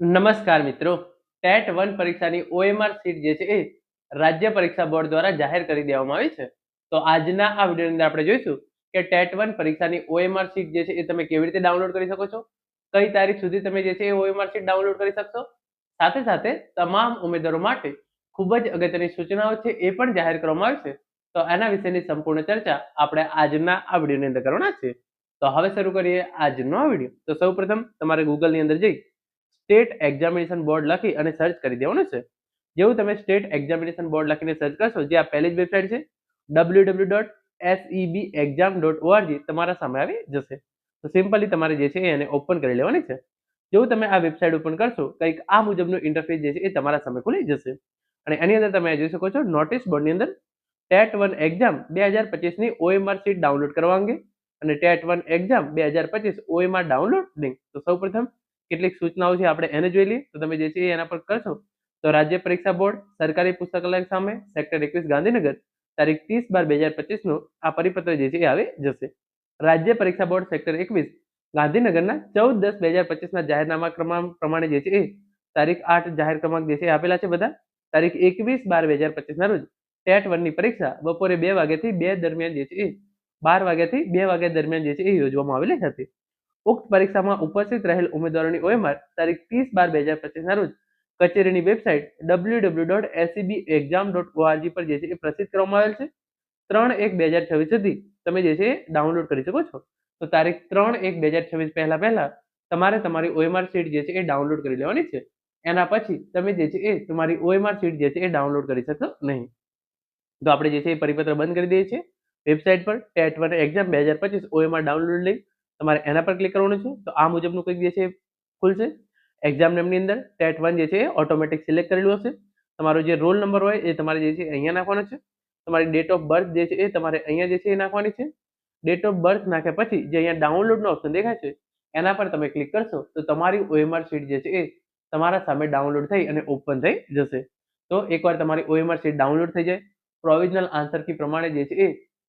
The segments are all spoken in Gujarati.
નમસ્કાર મિત્રો, ટેટ 1 પરીક્ષાની OMR સીટ જે છે એ રાજ્ય પરીક્ષા બોર્ડ દ્વારા જાહેર કરી દેવામાં આવી છે. તો આજના આ વિડીયોની અંદર આપણે જોઈશું કે ટેટ 1 પરીક્ષાની OMR સીટ જે છે એ તમે કેવી રીતે ડાઉનલોડ કરી શકો છો, કઈ તારીખ સુધી તમે જે છે એ OMR સીટ ડાઉનલોડ કરી શકશો, સાથે સાથે તમામ ઉમેદવારો માટે ખૂબ જ અગત્યની સૂચનાઓ છે એ પણ જાહેર કરવામાં આવી છે. તો એના વિશેની સંપૂર્ણ ચર્ચા આપણે આજના આ વિડીયોની અંદર કરવાના છે. તો હવે શરૂ કરીએ આજનો આ વિડીયો. તો સૌપ્રથમ તમારે ગૂગલની અંદર જઈ સ્ટેટ એક્ઝામિનેશન બોર્ડ લખી અને સર્ચ કરી દેવાનું છે. જેવું તમે સ્ટેટ એક્ઝામિનેશન બોર્ડ લખીને સર્ચ કરશો, જે આ પહેલી જ વેબસાઇટ છે www.sebexam.org તમારા સામે આવી જશે. તો સિમ્પલી તમારે જે છે એને ઓપન કરી લેવાની છે. જેવું તમે આ વેબસાઇટ ઓપન કરશો, કંઈક આ મુજબનું ઇન્ટરફેસ જે છે એ તમારા સામે ખુલી જશે. અને એની અંદર તમે જોઈ શકો છો નોટિસ બોર્ડની અંદર ટેટ 1 એક્ઝામ 2025 ની OMR સીટ ડાઉનલોડ કરવા અંગે અને TET 1 exam 2025 OMR download link. તો સૌપ્રથમ કેટલીક સૂચનાઓ છે આપણે એને જોઈ લઈએ. તો તમે જે છે એના પર કરશો તો રાજ્ય પરીક્ષા બોર્ડ સરકારી પુસ્તકાલય સામે સેક્ટર 21 ગાંધીનગર તારીખ 30/12/2025 નો આ પરિપત્ર જે છે એ આવી જશે. રાજ્ય પરીક્ષા બોર્ડ સેક્ટર 21 ગાંધીનગરના 14/10/2025 ના જાહેરનામા ક્રમાંક પ્રમાણે જે છે એ તારીખ 8 જાહેર ક્રમાંક જે છે આપેલા છે બધા. તારીખ 21/12/2025 ના રોજ ટેટ 1 ની પરીક્ષા બપોરે 2 વાગ્યાથી 2 દરમિયાન જે છે એ 12 વાગ્યાથી 2 વાગ્યા દરમિયાન જે છે એ યોજવામાં આવેલી હતી. ઉક્ત પરીક્ષામાં ઉપસ્થિત રહેલ ઉમેદવારોની OMR તારીખ 30/12/2025 ના રોજ કચેરીની વેબસાઇટ www.sebexam.org પર જે છે એ પ્રસિદ્ધ કરવામાં આવેલ છે. 3/1/2026 સુધી તમે જે છે ડાઉનલોડ કરી શકો છો. તો તારીખ 3/1/2026 પહેલા તમારે તમારી OMR સીટ જે છે એ ડાઉનલોડ કરી લેવાની છે. એના પછી તમે જે છે એ તમારી OMR સીટ જે છે એ ડાઉનલોડ કરી શકશો નહીં. તો આપણે જે છે એ પરિપત્ર બંધ કરી દઈએ છીએ. વેબસાઇટ પર TET 1 exam 2025 OMR download link તમારે એના પર ક્લિક કરવાનું છે. તો આ મુજબનું કંઈક જે છે ખુલશે. એક્ઝામ નેમની અંદર ટેટ 1 જે છે એ ઓટોમેટિક સિલેક્ટ કરેલું હશે. તમારો જે રોલ નંબર હોય એ તમારે જે છે અહીંયા નાખવાનો છે. તમારી ડેટ ઓફ બર્થ જે છે એ તમારે અહીંયા જે છે એ નાખવાની છે. ડેટ ઓફ બર્થ નાખ્યા પછી જે અહીંયા ડાઉનલોડનો ઓપ્શન દેખાય છે એના પર તમે ક્લિક કરશો તો તમારી OMR સીટ જે છે એ તમારા સામે ડાઉનલોડ થઈ અને ઓપન થઈ જશે. તો એકવાર તમારી OMR સીટ ડાઉનલોડ થઈ જાય, પ્રોવિઝનલ આન્સર કી પ્રમાણે જે છે એ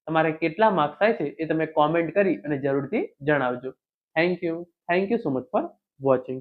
તમારે કેટલા માર્ક્સ થાય છે એ તમે કોમેન્ટ કરી અને જરૂરથી જણાવજો. Thank you so much for watching.